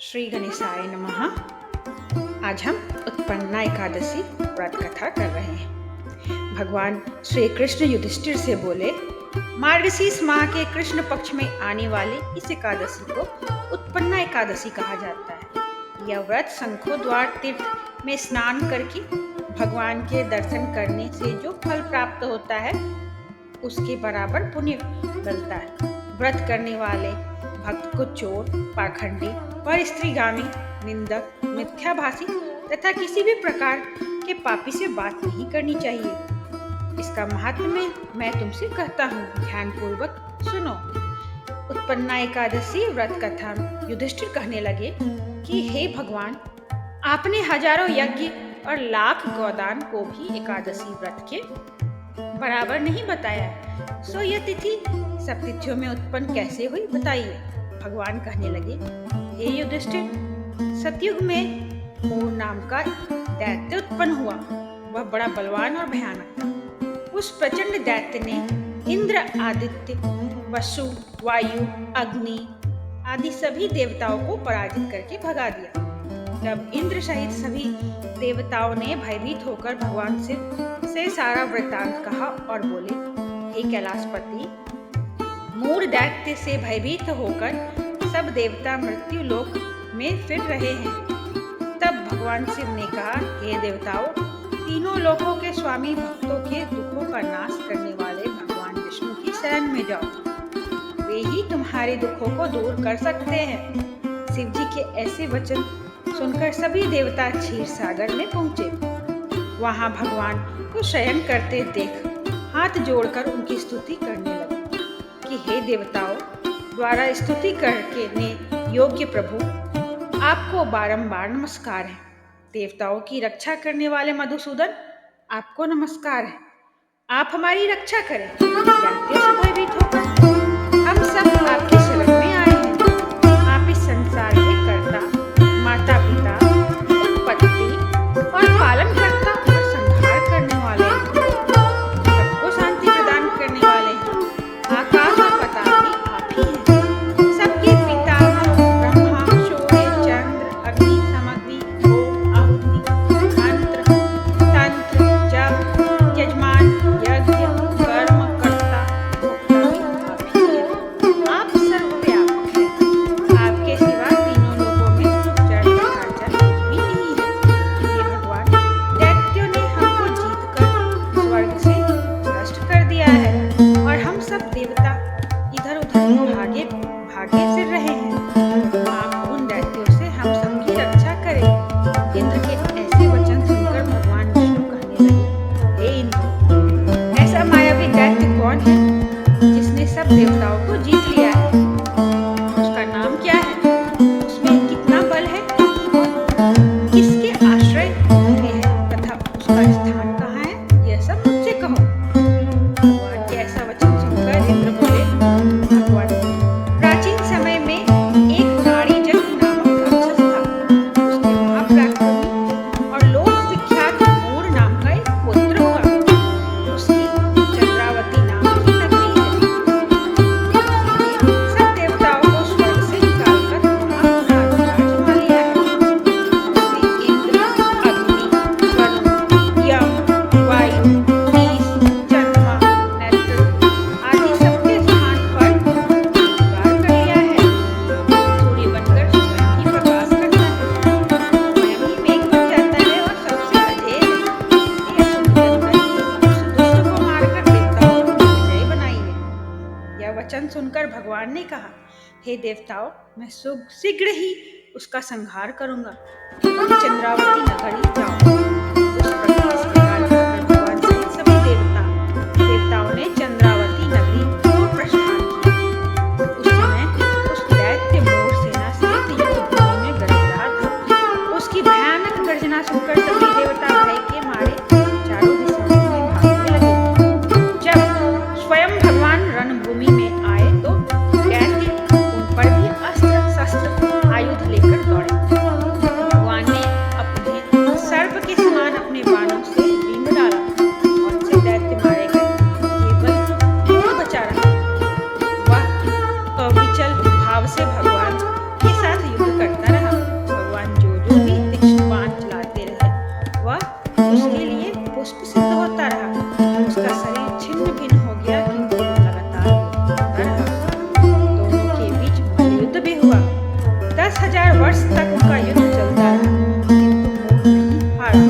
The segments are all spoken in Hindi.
श्री गणेशाय नमः। आज हम उत्पन्ना एकादशी व्रत कथा कर रहे हैं। भगवान श्री कृष्ण युधिष्ठिर से बोले, मार्गशीर्ष माह के कृष्ण पक्ष में आने वाली इस एकादशी को उत्पन्ना एकादशी कहा जाता है। यह व्रत शंखोद्वार तीर्थ में स्नान करके भगवान के दर्शन करने से जो फल प्राप्त होता है उसके बराबर पुण्य मिलता है। व्रत करने वाले भक्त को चोर, पाखंडी, पर स्त्रीगामी, निंदक, मिथ्याभाषी तथा किसी भी प्रकार के पापी से बात नहीं करनी चाहिए। इसका महात्म्य मैं तुमसे कहता हूँ, ध्यानपूर्वक सुनो। उत्पन्ना एकादशी व्रत कथा युधिष्ठिर कहने लगे कि हे भगवान, आपने हजारों यज्ञ और लाख गोदान को भी एकादशी व्रत के बराबर नहीं बताया, सो यह तिथि सब तिथियों में उत्पन्न कैसे हुई बताइए। भगवान कहने लगे, हे युधिष्ठिर, सतयुग में मूर नाम का दैत्य उत्पन्न हुआ। वह बड़ा बलवान और भयानक था। उस प्रचंड दैत्य ने इंद्र, आदित्य, वसु, वायु, अग्नि आदि सभी देवताओं को पराजित करके भगा दिया। तब इंद्र सहित सभी देवताओं ने भयभीत होकर भगवान से सारा वृत्तांत कहा और बोले, हे कैलाशपति, मूर दैत्य से भयभीत होकर सब देवता मृत्यु लोक में फिर रहे हैं। तब भगवान शिव ने कहा, हे देवताओं, तीनों लोकों के स्वामी भक्तों के दुखों का नाश करने वाले भगवान विष्णु की शरण में जाओ। वे ही तुम्हारे दुखों को दूर कर सकते हैं। शिव जी के ऐसे वचन सुनकर सभी देवता क्षीर सागर में पहुंचे। वहां भगवान को शयन करते देख हाथ जोड़कर उनकी स्तुति करने लगे कि हे देवताओं द्वारा स्तुति करने योग्य प्रभु, आपको बारंबार नमस्कार है। देवताओं की रक्षा करने वाले मधुसूदन, आपको नमस्कार है। आप हमारी रक्षा करें। दैत्यों से भयभीत होकर हम सब आपकी शरण में आए हैं। आप इस संसार के कर्ता, माता पिता, उत्पत्ति और पालन करता और संहार करने वाले हैं। सबको शांति प्रदान करने वाले हैं। आकाश और पाताल भी आप ही हैं। सबके पिता ब्रह्मा, सूर्य, चंद्र, अग्नि, सामग्री, होम, आहुति, मंत्र, तंत्र, जप, यजमान, यज्ञ, कर्म, कर्ता, भोक्ता भी आप ही हैं। आप सर्वव्यापक हैं। आपके सिवा तीनों लोकों में जड़ चराचर कुछ भी नहीं है। हे भगवान, दैत्यों ने हमको जीतकर स्वर्ग से भ्रष्ट कर दिया है और हम सब देवता इधर उधर भागे फिर रहे हैं। आप उन दैत्यों से हम सबकी रक्षा करें। इंद्र के ऐसे वचन सुनकर भगवान विष्णु कहने लगे, हे इंद्र, ऐसा मायावी दैत्य कौन है जिसने सब देवताओं को जीत लिया है? उसका नाम क्या है? उसमें कितना बल है? किसके आश्रय में है तथा उसका स्थान कहाँ है? यह सब मुझसे कहो। भगवान के ऐसा वचन सुनकर इंद्र बोले, भगवान, प्राचीन समय में एक नाड़ीजन नामक राक्षस था। उसके महापराक्रमी और लोक विख्यात मूर नाम का एक पुत्र हुआ। उसकी चंद्रावती नाम की नगरी है। सब देवताओं को स्वर्ग से निकालकर वहां अपना राज्य जमा लिया है। उसने इंद्र, अग्नि, वरुण, यम, वायु, नीस, चंद्रमा, नैत्र आदि सबके स्थान पर अधिकार कर लिया है। सूर्य बनकर स्वयं ही प्रकाश करता है, स्वयं ही मेघ बन जाता है और सबसे अधेय है। यह सुनकर उस दुष्ट को मारकर देवताओं को विजयी बनाइए। यह वचन सुनकर भगवान ने कहा, हे देवताओं, मैं शीघ्र ही उसका संहार करूंगा। तुम चंद्रावती नगरी जाओ। उस प्रकार कहकर भगवान सहित सभी देवताओं ने चंद्रावती नगरी को प्रस्थान किया। उस समय उस दैत्य मूर सेना सहित युद्धभूमि में गरजदार था। उसकी भयानक गर्जना सुनकर सभी देवता भय के मारे चारों दिशाओं में भागने लगे। जब स्वयं भगवान रणभूमि में आए तो दैत्य उन पर भी अस्त्र शस्त्र आयुध लेकर दौड़े। भगवान ने अपने सर्प के समान अपने बाणों से बींग डाला और से दैत्य मारे गए। केवल मूर बचा रहा। वह अविचल भाव से भगवान के साथ युद्ध करता रहा। 10,000 वर्ष तक उनका युद्ध चलता रहा, किंतु मोह नहीं हारा।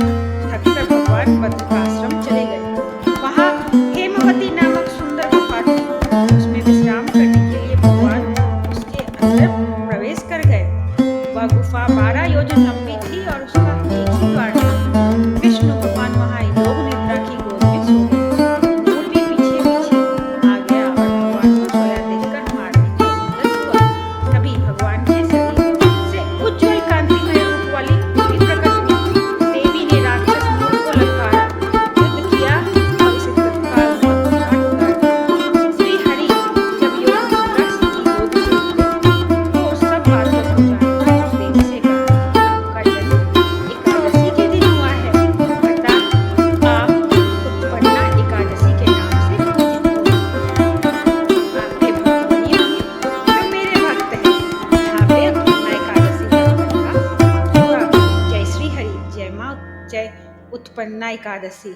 थककर भगवान बद्रिकाश्रम चले गए। वहां हेमवती नामक सुंदर गुफा थी। उसमें विश्राम करने के लिए भगवान उसके अंदर प्रवेश कर गए। वह गुफा 12 योजन लंबी थी और उसका एक ही द्वार था। विष्णु भगवान वहां योग निद्रा की गोद में सो गए। मोर भी पीछे पीछे आ गया और भगवान को सोया देखकर मारने का उद्यत हुआ। तभी भगवान के शरीर से उज्ज्वल कांतिमय रूप वाली देवी प्रकट हुई। देवी ने राक्षस मोर को ललकारा, युद्ध किया और उसे तत्काल मौत का घाट उतार दिया। श्री हरि जब योग निद्रा की गोद से उठे तो सब बात हो जाने पर देवी से कहा, आपका जन्म एकादशी के दिन हुआ है, अतः आप उत्पन्ना एकादशी के नाम से पूजित हो। आपके भक्त वही होंगे जो मेरे भक्त हैं। यहाँ पे उत्पन्ना एकादशी का कथा समाप्त हुआ। जय श्री हरि, जय माँ, जय उत्पन्ना एकादशी।